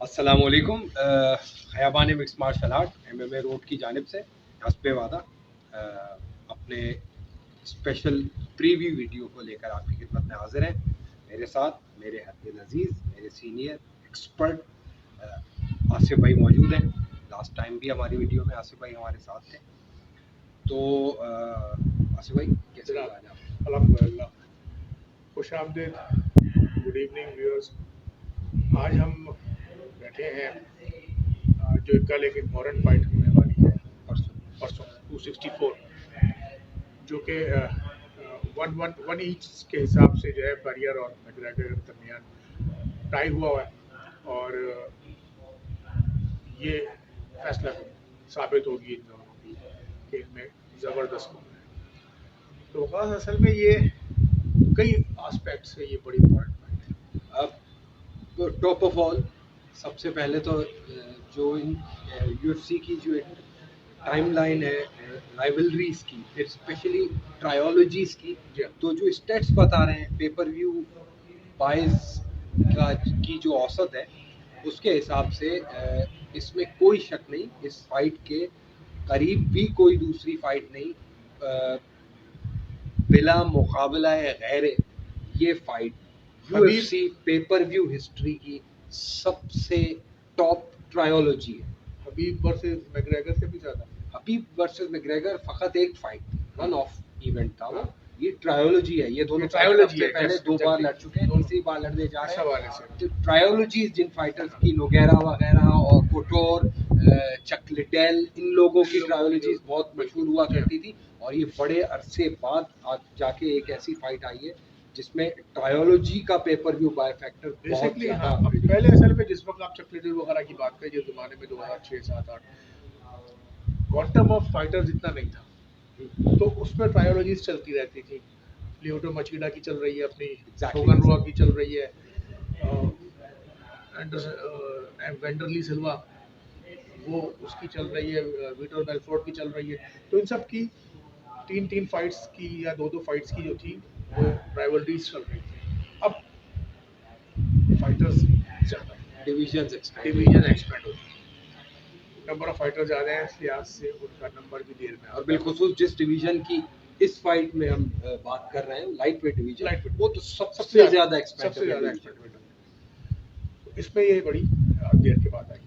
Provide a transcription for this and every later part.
अस्सलाम वालेकुम। Khayaban mix martial art MMA road की जानिब से हस्बे वादा अपने स्पेशल प्रीव्यू वीडियो को लेकर आपकी खिदमत में हाजिर हैं। मेरे साथ मेरे हद अजीज़, मेरे सीनियर एक्सपर्ट आसिफ भाई मौजूद हैं। लास्ट टाइम भी हमारी वीडियो में आसिफ भाई हमारे साथ थे। तो आसिफ भाई कैसे जनाब, आज आप? अल्हम्दुलिल्लाह, खुश आमदीद, गुड इवनिंग व्यूअर्स। आज हम बैठे हैं जो कल एक इम्पोर्टेंट फाइट होने वाली है परसों 264, जो कि वन वन वन ईच के हिसाब से जो है बैरियर और मैकग्रेगर के दरमियान टाई हुआ है। और ये फैसला साबित होगी इन दोनों की कि इनमें ज़बरदस्त कौन है। तो ख़ास असल में ये कई एस्पेक्ट से ये बड़ी इम्पोर्टेंट फाइट है। अब टॉप ऑफ ऑल सबसे पहले तो जो इन UFC की जो एक टाइमलाइन है राइवलरीज की, फिर स्पेशली ट्रायोलॉजीज की, जी हाँ। तो जो स्टेट्स बता रहे हैं पेपर व्यू बाइस की जो औसत है उसके हिसाब से इसमें कोई शक नहीं, इस फाइट के करीब भी कोई दूसरी फाइट नहीं। बिला मुकाबला गैर ये fight UFC pay per view history की सबसे टॉप ट्रायोलॉजी है। हबीब वर्सेस मैकग्रेगर से भी ज्यादा। हबीब वर्सेस मैकग्रेगर फकत एक फाइट थी, वन ऑफ इवेंट था वो। ये ट्रायोलॉजी है, ये दोनों ट्रायोलॉजी से है, पहले दो बार लड़ चुके हैं, तीसरी बार लड़ने जा रहे हैं। तो ट्रायोलॉजी जिन फाइटर्स की नोगेरा वगैरह और कोटोर, चक लिटेल, इन लोगों की ट्रायोलॉजीज बहुत मशहूर हुआ करती थी। और ये बड़े अरसे बाद आज जाके एक ऐसी फाइट आई है जिसमें ट्रायोलॉजी का पेपर व्यू बाय फैक्टर बहुत ज्यादा। हाँ, पहले असल में जिस वक्त आप चक्लेटर वगैरह की बात करें, जिस जमाने में 2006, 7, 8 क्वांटम ऑफ फाइटर्स इतना नहीं था, तो उसमें ट्रायोलॉजीज चलती रहती थी। लियोटो मचीडा की चल रही है अपनी, शोगन रोआ की चल रही है, वेंडरली सिल्वा वो उसकी चल रही है, विक्टर बेलफोर्ड की चल रही है। तो इन सब की तीन फाइट्स की या दो फाइट्स की जो थी वो राइवलरीज चल रही थी। अब फाइटर्स ज्यादा, डिवीजन एक्सपेंड होते हैं, नंबर ऑफ फाइटर्स ज्यादा है, इस लिहाज से उनका नंबर भी देर में। और बिलखुसूस जिस डिवीजन की इस फाइट में हम बात कर रहे हैं, लाइट वेट डिवीजन, वो तो सबसे ज्यादा एक्सपेंड। इसमें ये बड़ी देर के बाद आई।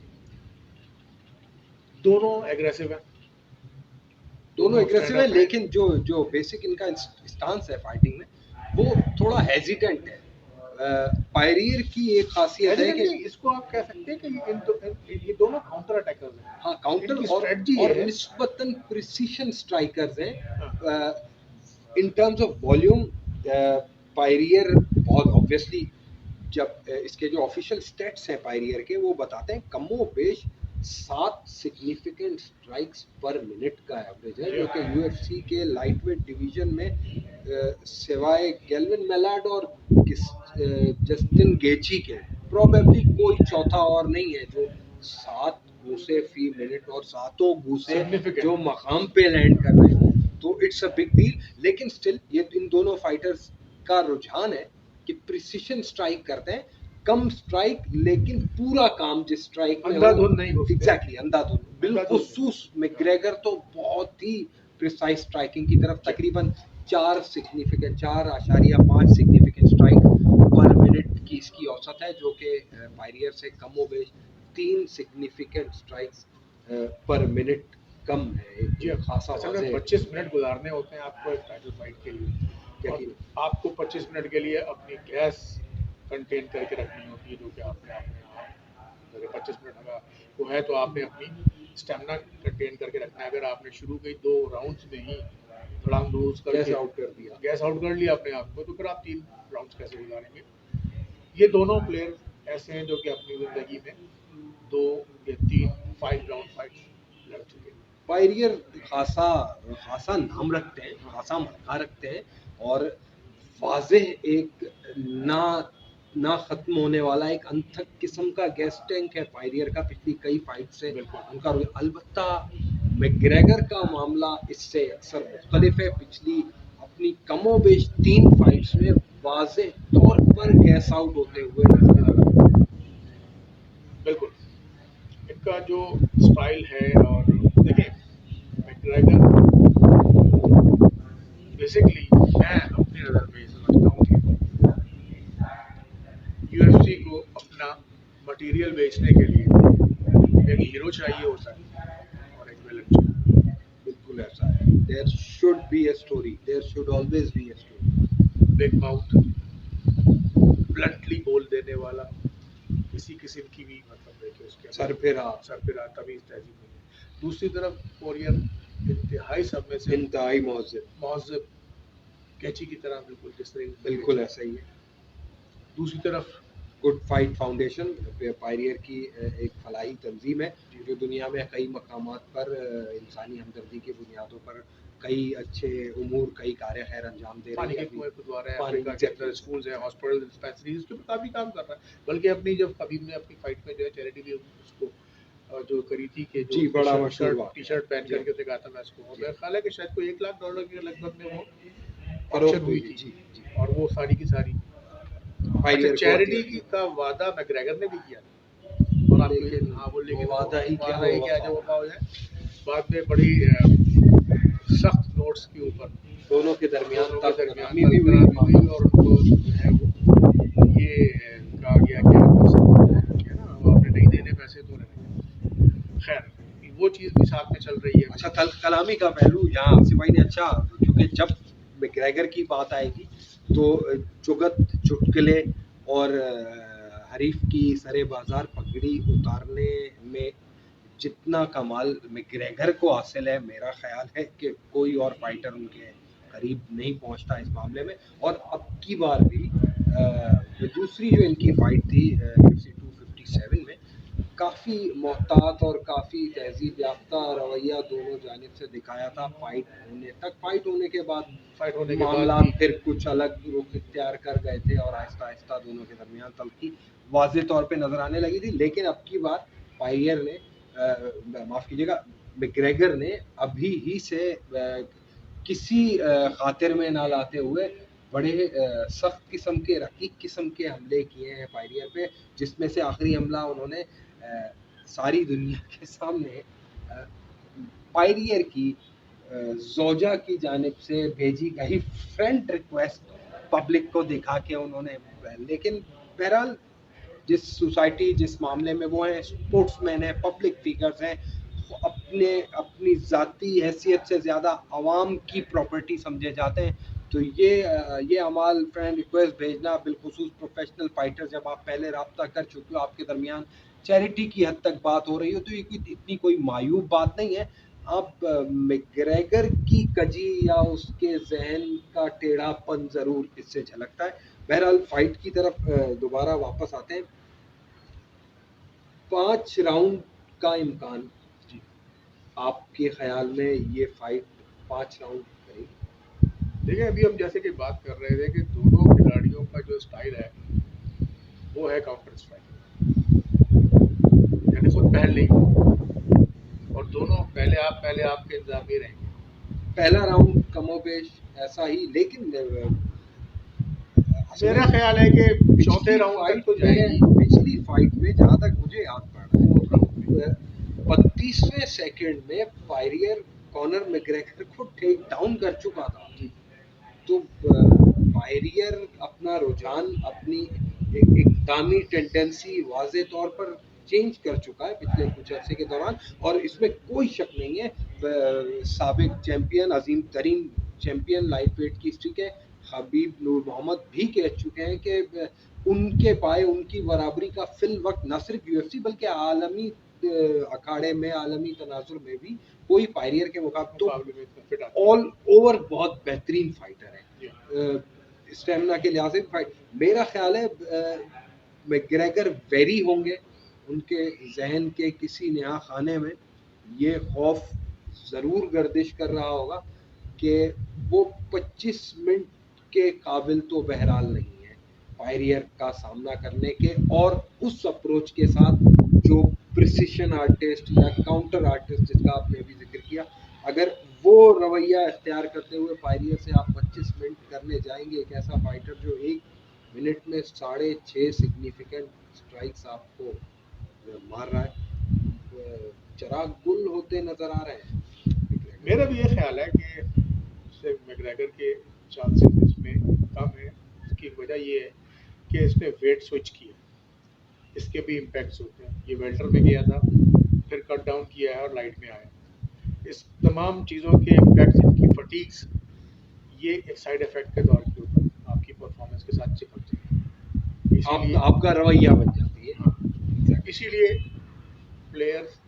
दोनों एग्रेसिव है, लेकिन जो जो बेसिक इनका स्टांस है फाइटिंग में वो थोड़ा हेजिटेंट है। पायरियर की एक खासियत है कि इसको आप कह सकते हैं कि ये दोनों काउंटर अटैकर्स हैं। हाँ, काउंटर और निस्बतन प्रिसीशन स्ट्राइकर्स हैं। इन टर्म्स ऑफ वॉल्यूम पायरियर बहुत ऑब्वियसली, जब इसके जो ऑफिशियल स्टेट्स हैं पायरियर के, वो बताते हैं कमो बेश 7 सिग्निफिकेंट स्ट्राइक्स पर मिनट का एवरेज है, जो कि UFC के लाइट वेट डिवीजन में सिवाय गेल्विन मेलार्ड और जस्टिन गेची के प्रोबेबली कोई चौथा और नहीं है जो 7 घूसे फी मिनट और सातों घूसे जो मकाम पे लैंड कर रहे हैं। तो इट्स अ बिग डील। लेकिन स्टिल ये इन दोनों फाइटर्स का रुझान है कि प्रिसिशन स्ट्राइक करते हैं, कम स्ट्राइक लेकिन पूरा काम जिस स्ट्राइक में अंधाधुंध नहीं घुसते। एग्जैक्टली अंधाधुंध। बिलखुसूस मैकग्रेगर तो बहुत ही प्रिसाइज स्ट्राइकिंग की तरफ, तकरीबन 4.5 सिग्निफिकेंट स्ट्राइक पर मिनट की इसकी औसत है, जो कि पायरियर से कम हो बेश 3 सिग्निफिकेंट स्ट्राइक्स पर मिनट कम है। जी, खासा 25 मिनट गुजारने होते हैं आपको एक टाइटल फाइट के लिए। आपको 25 मिनट के लिए अपनी गैस कंटेन करके रखनी होती है, जो कि आपने 25 मिनट अगर वो है तो आपने अपनी स्टेमिना कंटेन करके रखना है। अगर आपने शुरू के 2 राउंड्स में ही धड़ाम लूज करके गैस आउट कर लिया अपने आप को, तो फिर आप 3 राउंड्स कैसे गुजारेंगे। ये दोनों प्लेयर ऐसे हैं जो कि अपनी जिंदगी में 2 या 3 5 राउंड फाइट लड़ चुके हैं। पायरियर खासा नाम रखते हैं, खासा मौका रखते हैं, और वाज़ेह एक ना खत्म होने वाला एक अनथक किस्म का गैस टैंक है पायरियर का पिछली कई फाइट से उनका। अलबत्ता मैकग्रेगर का मामला इससे अक्सर मुख्तलिफ है। पिछली अपनी कमोबेश 3 फाइट्स में वाज़ेह तौर पर गैस आउट होते हुए नजर आ रहा है। बिल्कुल, उसका जो स्टाइल है, और देखिए मैकग्रेगर बेसिकली, मैं अपनी नज़र में ये समझता हूँ कि यूएफसी को अपना मटेरियल बेचने के लिए एक हीरो चाहिए होता है और एक विलन चाहिए। बिल्कुल ऐसा है। There should be a story, there should always be a story. Big mouth, bluntly बोल देने वाला, किसी किस्म की भी मतलब है कि उसके सरफिरा तमीज तहजीब नहीं है। दूसरी तरफ कोरियन इंतहाई सब में से इंतहाई महज़ब, कैची की तरह, बिल्कुल जिस तरह बिल्कुल ऐसा ही है। दूसरी तरफ गुड फाइट फाउंडेशन पायरियर की एक फलाही तंजीम है जो दुनिया में कई मकामात पर इंसानी हमदर्दी की बुनियादों पर कई अच्छे उमूर, कई कार्य खैर अंजाम दे रही है। अफ्रीका के अंदर स्कूल्स हैं, हॉस्पिटल, डिस्पेंसरीज, उसके ऊपर काफी काम कर रहा है। बल्कि अपनी जब हबीब ने अपनी फाइट में जो है चैरिटी भी उसको जो करी थी कि जो बड़ा मशहूर टी शर्ट पहन करके उसने कहा था मैं इसको, मेरा ख्याल है कि शायद कोई $1 लाख के लगभग में वो फरोख्त हुई थी। और वो सारी की सारी अच्छा, चैरिटी का वादा मैकग्रेगर ने भी किया और आपको लेकिन हाँ वो लेकिन वादा ही क्या जो वफा हो जाए। बाद में बड़ी सख्त नोट्स के ऊपर दोनों के दरमियान तलखनामी भी हुई और उनको जो है वो ये कहा गया कि आपने नहीं देने पैसे तो रहने। खैर वो चीज़ भी साथ में चल रही है। अच्छा, कलामी का पहलू यहाँ आसिफ भाई ने अच्छा, क्योंकि जब मैकग्रेगर की बात आएगी तो जुगत, चुटकुले और हरीफ की सरे बाजार पगड़ी उतारने में जितना कमाल मैकग्रेगर को हासिल है, मेरा ख्याल है कि कोई और फाइटर उनके करीब नहीं पहुंचता इस मामले में। और अब की बार भी दूसरी जो इनकी फाइट थी UFC 257 में, काफ़ी मोहतात और काफ़ी तहजीब याफ्ता रवैया दोनों जानिब से दिखाया था। फाइट होने के बाद मामला फिर कुछ अलग रुख इख्तियार कर गए थे और आहिस्ता आहिस्ता दोनों के दरमियान तल्खी वाज़ेह तौर पे नजर आने लगी थी। लेकिन अब की बार पायरियर ने माफ़ कीजिएगा, मैकग्रेगर ने अभी ही से किसी खातिर में ना लाते हुए बड़े सख्त किस्म के, रकीक किस्म के हमले किए हैं पायरियर पे, जिसमें से आखिरी हमला उन्होंने सारी दुनिया के सामने पायरियर की जोजा की जानिब से भेजी गई फ्रेंड रिक्वेस्ट पब्लिक को दिखा के उन्होंने, लेकिन बहरहाल जिस सोसाइटी, जिस मामले में वो हैं, स्पोर्ट्समैन हैं, पब्लिक फिगर्स हैं, अपनी ज़ाती हैसियत से ज़्यादा आवाम की प्रॉपर्टी समझे जाते हैं। तो ये अमाल, फ्रेंड रिक्वेस्ट भेजना, बिलखुसूस प्रोफेशनल फाइटर जब आप पहले रब्ता कर चुके हो, आपके दरमियान चैरिटी की हद तक बात हो रही हो, तो ये इतनी कोई मायूब बात नहीं है। अब मैकग्रेगर की कजी या उसके जहन का टेढ़ापन ज़रूर इससे झलकता है। बहरहाल फाइट की तरफ दोबारा वापस आते हैं। 5 राउंड का इम्कान, आपके ख्याल में ये फाइट 5 राउंड करेगी? देखिए अभी हम जैसे कि बात कर रहे थे कि दोनों खिलाड़ियों का जो स्टाइल है वो है काउंटर स्ट्राइक, यानी खुद पहल नहीं, और दोनों पहले आपके इंतजाम में रहेंगे। पहला राउंड कमोबेश ऐसा ही, लेकिन मेरा ख्याल है कि चौथे राउंड तक तो जाएगी। पिछली फाइट में जहाँ तक मुझे याद पड़ रहा है, 32वें सेकंड में पायरियर कॉनर मैकग्रेगर को टेक डाउन कर चुका था। तो पायरियर अपना रुझान, अपनी इकदामी टेंडेंसी वाज़े तौर पर चेंज कर चुका है पिछले कुछ अर्से के दौरान, और इसमें कोई शक नहीं है। साबिक चैंपियन, अजीम तरीन चैंपियन लाइट वेट की हिस्ट्री के हबीब नूर मोहम्मद भी कह चुके हैं कि उनके पाए, उनकी बराबरी का फिल वक्त न सिर्फ यूएफसी बल्कि आलमी अखाड़े में, आलमी तनाजुर में भी कोई पायरियर के मुकाबले तो ऑल ओवर बहुत बेहतरीन फाइटर है, स्टेमिना के लिहाज से फाइट। मेरा ख्याल है मैकग्रेगर वेरी होंगे, उनके जहन के किसी नया खाने में ये खौफ ज़रूर गर्दिश कर रहा होगा कि वो 25 मिनट के काबिल तो बहरहाल नहीं है पायरियर का सामना करने के, और उस अप्रोच के साथ जो प्रिसिशन आर्टिस्ट या काउंटर आर्टिस्ट जिसका आपने अभी जिक्र किया, अगर वो रवैया इख्तियार करते हुए पायरियर से आप 25 मिनट करने जाएंगे, एक ऐसा फाइटर जो 1 मिनट में 6.5 सिग्निफिकेंट स्ट्राइक्स आपको मार रहा है, चिराग गुल होते नजर आ रहे हैं। मेरा भी ये ख्याल है कि मैकग्रेगर के चांसेस इसमें कम है। इसकी वजह ये है कि इसने वेट स्विच किया, इसके भी इम्पैक्ट्स होते हैं। ये वेल्टर में गया था, फिर कट डाउन किया है और लाइट में आया। इस तमाम चीज़ों के इम्पैक्ट्स, इनकी फटीग्स, ये एक साइड इफेक्ट के तौर के ऊपर आपकी परफॉर्मेंस के साथ चिपक जाए। इसीलिए आपका रवैया बन जाती है। हाँ, इसीलिए प्लेयर्स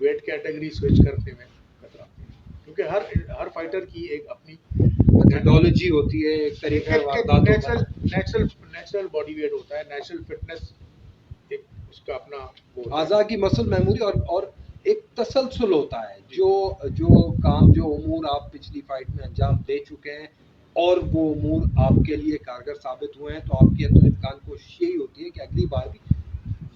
वेट कैटेगरी स्विच करने में कतराते हैं, क्योंकि हर फाइटर की एक अपनी मेथोडोलॉजी होती है, एक तरीका नेचुरल बॉडी वेट होता है, नेचुरल फिटनेस एक उसका अपना वो होता है। आज़ा की मसल मेमोरी और एक तसलसल होता है, जो उमूर आप पिछली फाइट में अंजाम दे चुके हैं और वो उमूर आपके लिए कारगर साबित हुए हैं, तो आपकी अतुल इम्कान कोशिश यही होती है कि अगली बार भी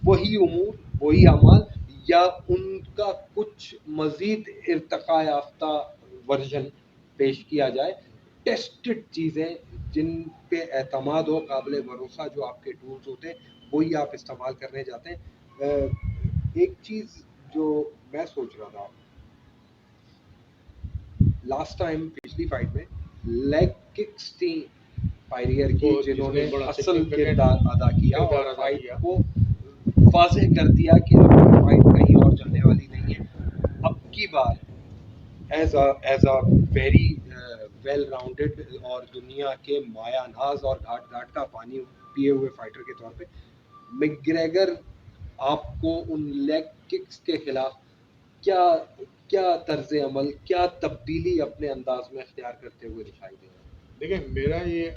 वही उमूर, वही अमाल या उनका कुछ मजीद इर्तका याफ्ता वर्जन पेश किया जाए। टेस्टेड चीज़ें जिन पे एतमाद हो, काबिल भरोसा जो आपके टूल्स होते हैं, वही आप इस्तेमाल करने जाते हैं। एक चीज़ जो मैं सोच रहा था, लास्ट टाइम पिछली फाइट में लेग किक्स थी पायरियर की, जिन्होंने असल किरदार अदा किया और फाइट को वाज़ेह कर दिया कि फाइट कहीं और चलने वाली नहीं है। अब की बार as a very well rounded और दुनिया के मायानाज और घाट घाट का पानी पिए हुए फाइटर के तौर पे मैकग्रेगर आपको उन लेग किक्स के खिलाफ क्या क्या तर्ज अमल, क्या तब्दीली अपने अंदाज में अख्तियार करते हुए दिखाई दे रहा है? देखिए, मेरा ये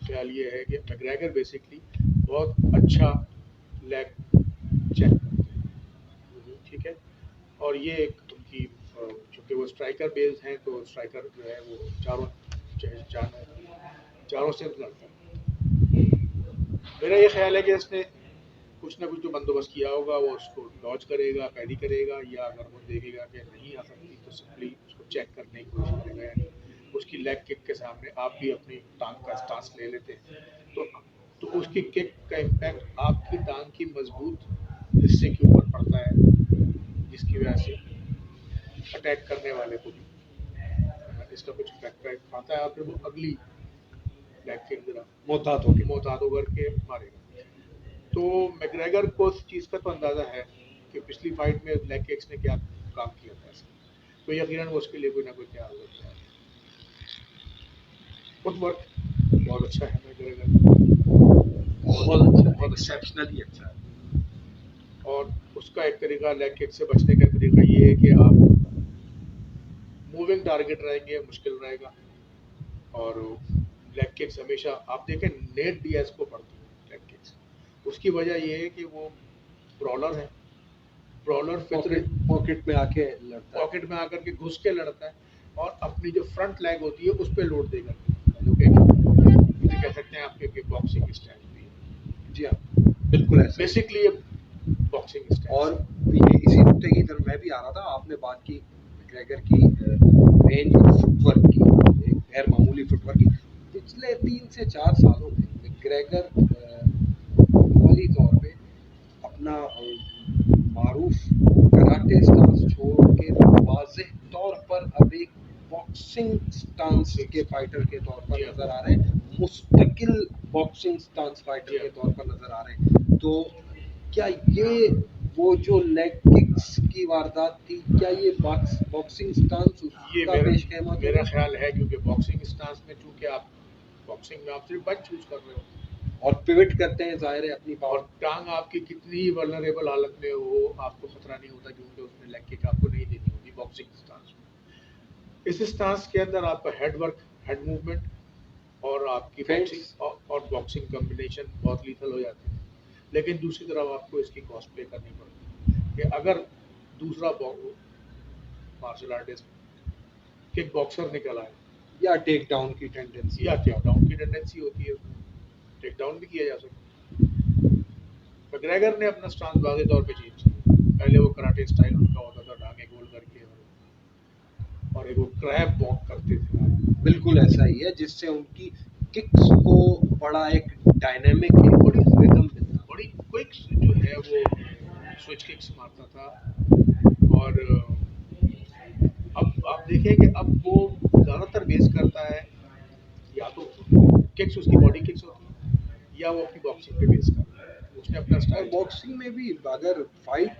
ख्याल ये है कि मैकग्रेगर बेसिकली बहुत अच्छा लेग चेक करते हैं, ठीक है। और ये एक उनकी, चूँकि वो स्ट्राइकर बेस्ड हैं, तो स्ट्राइकर जो है वो चारों से लड़ता है। मेरा ये ख्याल है कि इसने कुछ ना कुछ जो बंदोबस्त किया होगा, वो उसको डॉज करेगा, पैडी करेगा, या अगर वो देखेगा कि नहीं आ सकती तो सिंपली उसको चेक करने की कोशिश करेगा। यानी उसकी लेग किक के सामने आप भी अपनी टांग का स्टांस ले लेते हैं, तो उसकी किक का इम्पैक्ट आपकी टांग की मजबूत हिस्से के ऊपर पड़ता है, जिसकी वजह से अटैक करने वाले को भी इसका कुछ इफेक्ट आता है, और फिर वो अगली लेग किक जरा मोहतात होकर के मारेगा। तो मैकग्रेगर को इस चीज़ का तो अंदाज़ा है कि पिछली फाइट में लेग किक्स ने क्या काम किया था, तो यकीनन वो उसके लिए कोई ना कोई तैयार होता है। फुटवर्क बहुत अच्छा है मैकग्रेगर, बहुत एक्सेप्शनली अच्छा है। और उसका एक तरीका लेग किक से बचने का तरीका ये है कि आप मूविंग टारगेट रहेंगे, मुश्किल रहेगा। और लेग किक्स हमेशा आप देखें, नेट डियाज को पड़ती है लेग किक्स। उसकी वजह ये है कि वो ब्रॉलर है, ब्रॉलर पॉकेट में आके लड़ता है, पॉकेट में आकर के घुस के लड़ता है, और अपनी जो फ्रंट लेग होती है उस पर लोड देकर, जो कि कह सकते हैं आपके किक बॉक्सिंग स्टाइल भी। जी हाँ, बिल्कुल ऐसा बेसिकली ये बॉक्सिंग स्टाइल। और ये इसी नुक्ते की तरफ मैं भी आ रहा था। आपने बात की मैकग्रेगर की रेंज और फुटवर्क की, एक गैर मामूली फुटवर्क की। पिछले 3 से 4 सालों में मैकग्रेगर वाली तौर पे अपना मारूफ कराटे स्टांस छोड़ के वाज़ेह तौर पर अब एक बॉक्सिंग स्टांस के फाइटर के तौर पर नजर आ रहे हैं, मुस्तकिल बॉक्सिंग स्टांस फाइटर के तौर पर नजर आ रहे हैं। तो क्या ये वो जो लेग किक्स की वारदात थी, क्या ये बॉक्सिंग स्टांस उसका पेश क़ैमत? मेरा ख्याल है, क्योंकि बॉक्सिंग स्टांस में चूंकि आप बॉक्सिंग में आप सिर्फ पंच चूज कर रहे हो और पिवट करते हैं, जाहिर है अपनी पावर, और टांग आपकी कितनी ही वल्नरेबल हालत में हो, आपको खतरा नहीं होता, क्योंकि उसमें लेग किक आपको नहीं देनी होगी बॉक्सिंग स्टांस में। इस स्टांस के अंदर आपका हेड वर्क, हेड मूवमेंट और आपकी बॉक्सिंग कॉम्बिनेशन बहुत लीथल हो जाती है। लेकिन दूसरी तरफ आपको इसकी कॉस्ट पे करनी पड़ती है कि अगर दूसरा मार्शल आर्टिस्ट किक बॉक्सर निकल आए, या टेक डाउन की टेंडेंसी होती है, टेक डाउन भी किया जा सकता है। मैकग्रेगर ने अपना स्टांस वाज़ेह तौर पे चेंज किया। पहले वो कराटे स्टाइल उनका होता था, डांगे गोल करके, और एक वो क्रैब वॉक करते थे। बिल्कुल ऐसा ही है, जिससे उनकी किक्स को बड़ा एक डायनेमिक, बड़ी रिदम मिलता, बड़ी क्विक जो है वो स्विच किक्स मारता था, और अब आप देखें कि अब वो ज़्यादातर बेस करता है या तो किक्स, उसकी बॉडी किक्स होती है, या वो अपनी बॉक्सिंग पे बेस करता है, उसने अपना और स्टाइल। बॉक्सिंग में भी अगर फाइट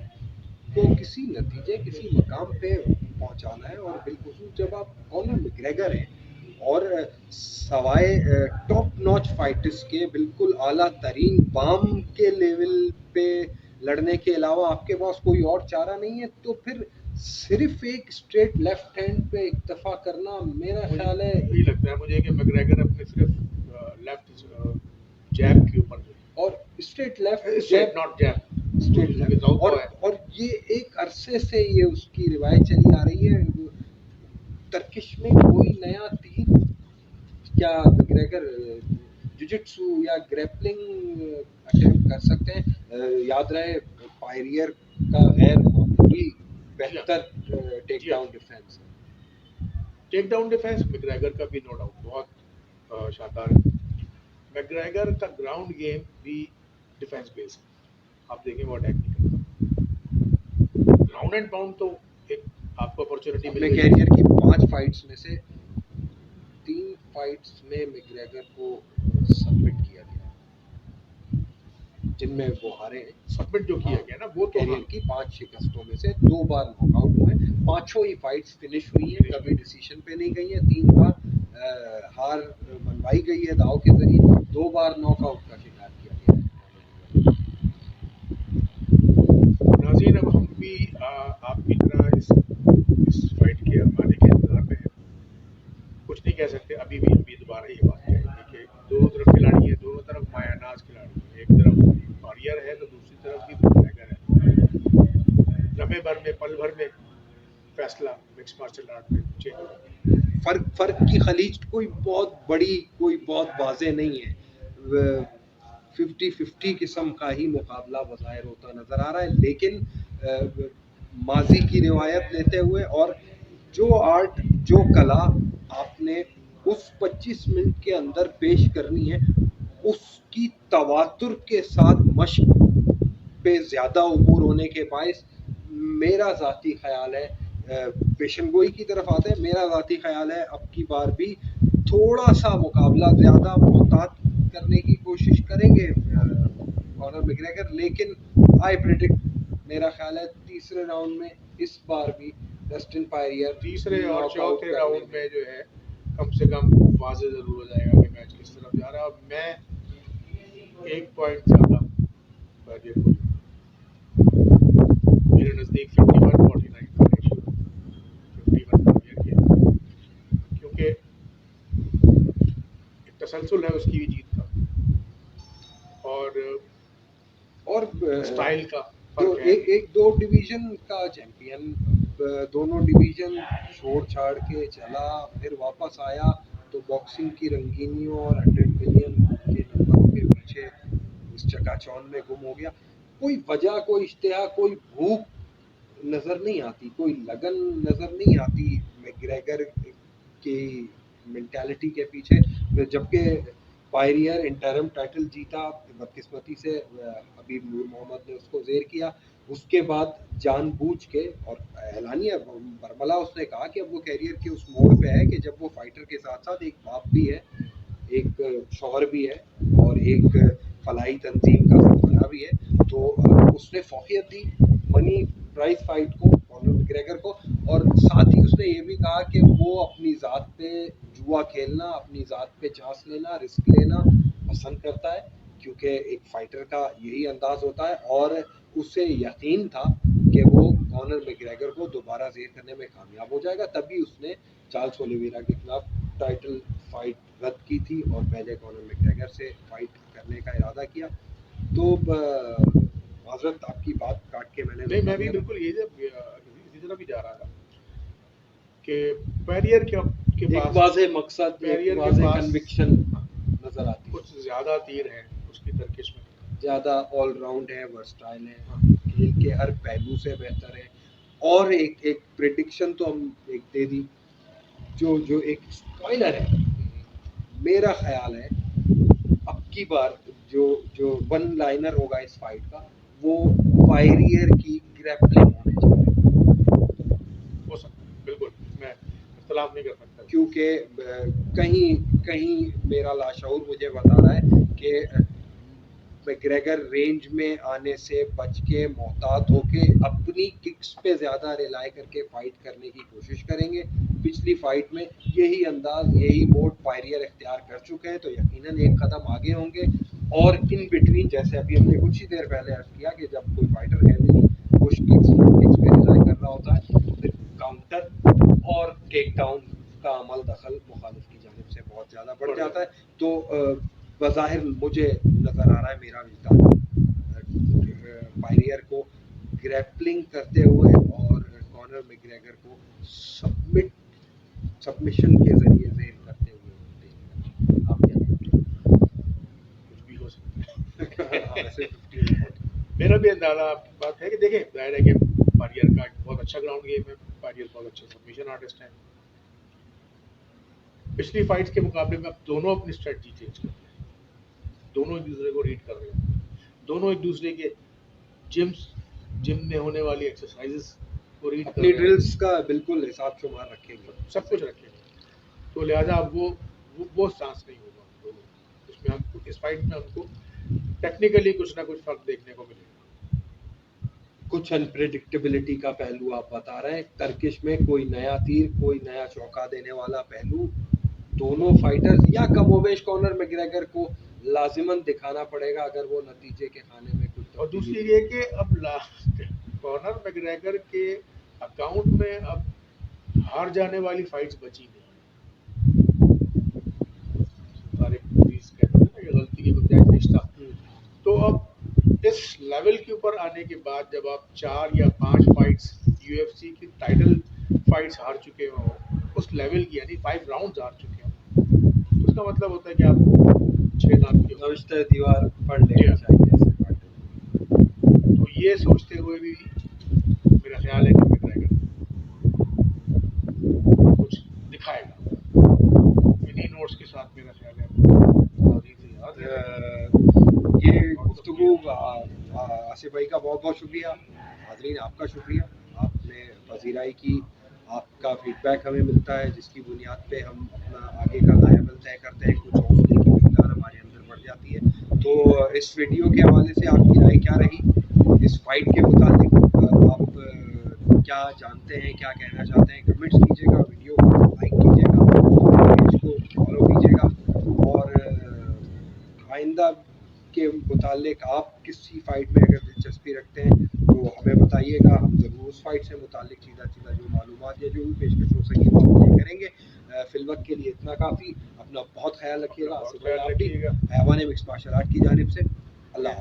को किसी नतीजे, किसी मकाम पे पहुंचाना है, और बिलखुसूस जब आप कॉनर मैग्रेगर हैं और सवाए टॉप नॉच फाइटर्स के बिल्कुल आला तरीन बाम के लेवल पे लड़ने के अलावा आपके पास कोई और चारा नहीं है, तो फिर सिर्फ एक स्ट्रेट लेफ्ट हैंड पे इक्तफा करना मेरा ख्याल है। यही लगता है मुझे कि मैग्रेगर अपने सिर्फ लेफ्ट जैब के ऊपर जो और straight left straight not jab straight left, और ये एक अरसे से ये उसकी रिवायत चली आ रही है। टर्किश में कोई नया तीर क्या मैग्रेगर जुजित्सु या ग्रैपलिंग अटेम्प्ट कर सकते हैं? याद रहे पायरियर का गैर मामूली बेहतर टेक डाउन डिफेंस है। टेक डाउन डिफेंस मैग्रेगर का भी नो डाउट बहुत शानदार है। मैग्रेगर का ग्राउंड गेम भी डिफेंस बेस्ड है, आप देखें वो अटैक नहीं करता। ग्राउंड एंड पाउंड तो एक आपको अपॉर्चुनिटी अपने कैरियर की 5 फाइट्स में से 3 फाइट्स में मैग्रेगर को सबमिट किया गया, जिनमें वो हारे हैं। सबमिट जो किया गया ना, वो तो कैरियर की 5 शिकस्तों में से 2 बार नॉकआउट हुए, पांचों ही फाइट्स फिनिश हुई हैं, कभी डिसीजन पे नहीं गई है, 3 बार हार मनवाई गई है दाव के जरिए, 2 बार नॉकआउट का शिकार किया गया है। नाज़रीन, अब हम भी आपकी तरह इस फाइट के आने के इंतजार में हैं। कुछ नहीं कह सकते, अभी भी दोबारा ये बात कहेंगे कि दोनों तरफ खिलाड़ी है, दोनों तरफ मायानाज खिलाड़ी है। एक तरफ वॉरियर है तो दूसरी तरफ भी मैग्रेगर है। लम्हे भर में, पल भर में फैसला मिक्स मार्शल आर्ट में चेंज हो जाता है। फर्क की खलीज कोई बहुत बड़ी, कोई बहुत वाजे नहीं है। 50-50 किस्म का ही मुकाबला बज़ाहिर होता नजर आ रहा है, लेकिन माजी की रिवायत लेते हुए और जो आर्ट, जो कला आपने उस 25 मिनट के अंदर पेश करनी है, उसकी तवातुर के साथ मश्क पे ज्यादा उमूर होने के बायस मेरा ज़ाती ख्याल है, पेशनगोई की तरफ आते हैं, मेरा ज़ाती ख्याल है अब की बार भी थोड़ा सा मुकाबला ज़्यादा मुहतात करने की कोशिश करेंगे कॉनर मैग्रेगर, लेकिन आई प्रेडिक्ट, मेरा ख्याल है तीसरे राउंड में इस बार भी डस्टिन पायरियर तीसरे और चौथे राउंड में जो है कम से कम वाज़े जरूर हो जाएगा कि मैच किस तरफ जा रहा है। और मैं 1 पॉइंट ज़्यादा पायरियर को मेरे नज़दीक 51-49 का रेशियो 51 पायरियर के, क्योंकि एक तसलसल है उसकी भी जीत का, और स्टाइल का तो एक 2 डिवीजन का चैंपियन, दोनों डिवीजन छोड़ छाड़ के चला, फिर वापस आया तो बॉक्सिंग की रंगीनियों और 100 मिलियन के नंबरों के पीछे उस चकाचौंध में गुम हो गया। कोई वजह, कोई इश्तिहा, कोई भूख नजर नहीं आती, कोई लगन नजर नहीं आती मैग्रेगर की मेंटालिटी के पीछे, जबकि पायरियर इंटरम टाइटल जीता, बदकिस्मती से हबीब नूर मोहम्मद ने उसको जेर किया, उसके बाद जानबूझ के और एलानिया बरमला उसने कहा कि अब वो कैरियर के उस मोड़ पे है कि जब वो फाइटर के साथ साथ एक बाप भी है, एक शौहर भी है और एक फलाई तंजीम का सरबराह भी है, तो उसने फौकियत दी मनी प्राइस फाइट को कॉनर मैग्रेगर को, और साथ ही उसने ये भी कहा कि वो अपनी ज़ात पे जुआ खेलना, अपनी ज़ात पे चांस लेना, रिस्क लेना पसंद करता है, क्योंकि एक फाइटर का यही अंदाज होता है, और उसे यकीन था कि वो कॉनर मैग्रेगर को दोबारा जेर करने में कामयाब हो जाएगा, तभी उसने चार्ल्स ओलिवेरा के खिलाफ टाइटल फाइट रद्द की थी और पहले कॉनर मैग्रेगर से फाइट करने का इरादा किया। तो माजरत आपकी बात काट के मैंने नहीं, मैं भी बिल्कुल इसी तरह भी जा रहा था कि पायरियर के एक पास वाज़े मकसद, पायरियर एक के वाज़े पास कन्विक्शन नजर आती है, कुछ ज्यादा तीर हैं उसकी तर्किश में, ज़्यादा ऑलराउंड है, वर्सटाइल है, खेल के हर पहलू से बेहतर है। और एक प्रेडिक्शन तो हम एक दे दी, जो एक स्पॉइलर है, मेरा ख्याल है अब की बार जो जो वन लाइनर होगा इस फाइट का, वो पायरियर की ग्रैपलिंग होने जा रही है। हो सकता है, बिल्कुल मैं इख्तलाफ नहीं कर सकता। क्योंकि कहीं कहीं मेरा लाशऊर मुझे बता रहा है कि मैग्रेगर रेंज में आने से बच के मोहतात होके अपनी किक्स पे ज़्यादा रिलाई करके फाइट करने की कोशिश करेंगे। पिछली फाइट में यही अंदाज, यही मोड पायरियर इख्तियार कर चुके हैं, तो यकीनन एक कदम आगे होंगे। और इन बिटवीन, जैसे अभी हमने कुछ ही देर पहले अर्ज किया कि जब कोई फाइटर हैवी पुश किक्स पे रिलाई कर रहा होता है, फिर काउंटर और टेक डाउन का अमल दखल मुखालिफ की जानिब से बहुत ज़्यादा बढ़ जाता है। तो बज़ाहिर मुझे नज़र आ रहा है, मेरा विजदान पायरियर को ग्रैपलिंग करते हुए और कॉनर मैग्रेगर को सबमिशन के जरिए जेल करते हुए। आप क्या कहते हैं? कुछ भी हो सकता है। मेरा भी अंदाजा बात है कि देखें, जाहिर है कि पारियर का बहुत अच्छा ग्राउंड गेम है, पारियर बहुत अच्छे सबमिशन आर्टिस्ट हैं। पिछली फाइट्स के मुकाबले में अब दोनों अपनी स्ट्रेटजी चेंज कर रहे हैं, दोनों एक दूसरे को रीड कर रहे हैं, दोनों एक दूसरे के जिम में होने वाली एक्सरसाइजेस को रीड कर रहे हैं, ड्रिल्स का बिल्कुल हिसाब शुमार रखेंगे, सब कुछ रखेंगे। तो लिहाजा अब वो चांस नहीं होगा दोनों इसमें। हमको इस फाइट में हमको टेक्निकली कुछ ना कुछ फर्क देखने को मिलेगा। कुछ अनप्रेडिक्टेबिलिटी का पहलू आप बता रहे हैं, टर्किश में कोई नया तीर, कोई नया चौका देने वाला पहलू दोनों फाइटर्स या कमोबेश कॉनर मैग्रेगर को लाजिमन दिखाना पड़ेगा अगर वो नतीजे के खाने में कुछ। और दूसरी ये कि अब कॉनर मैग्रेगर के अकाउंट में अब हार जाने वाली फाइट्स बची नहीं है। सारे कहते हैं ना, ये गलती की गुंजाइश रिश्ता। तो अब इस लेवल के ऊपर आने के बाद जब आप 4 या 5 फाइट्स यूएफसी की टाइटल फाइट्स हार चुके हो, उस लेवल की, यानी 5 राउंड्स हार चुके हो, तो उसका मतलब होता है कि आप 6 दांत की दीवार पढ़ लेना चाहिए। तो ये सोचते हुए भी मेरा ख्याल है कि मैग्रेगर कुछ दिखाएगा। इन्हीं नोट्स के साथ मेरा ख्याल है ये गुफ्तगू आसिफ भाई का बहुत बहुत शुक्रिया, हाज़रीन आपका शुक्रिया, आपने पजीराई की, आपका फीडबैक हमें मिलता है जिसकी बुनियाद पे हम अपना आगे का लायबल तय करते हैं, कुछ हौसले की मिकदार हमारे अंदर बढ़ जाती है। तो इस वीडियो के हवाले से आपकी राय क्या रही, इस फाइट के मुताबिक आप क्या जानते हैं, क्या कहना चाहते हैं, कमेंट्स कीजिएगा, वीडियो को लाइक कीजिएगा, पेज को फॉलो कीजिएगा, और आइंदा के मुतालिक आप किसी फाइट में अगर दिलचस्पी रखते हैं तो हमें बताइएगा, हम ज़रूर उस फाइट से मुतालिक सीधा जो मालूमात या जो भी पेशकश हो सके वो आपके करेंगे। फिलवक्त के लिए इतना काफ़ी, अपना बहुत ख्याल रखिएगा, हैवान मिक्स मार्शल आर्ट की जानिब से। अल्लाह।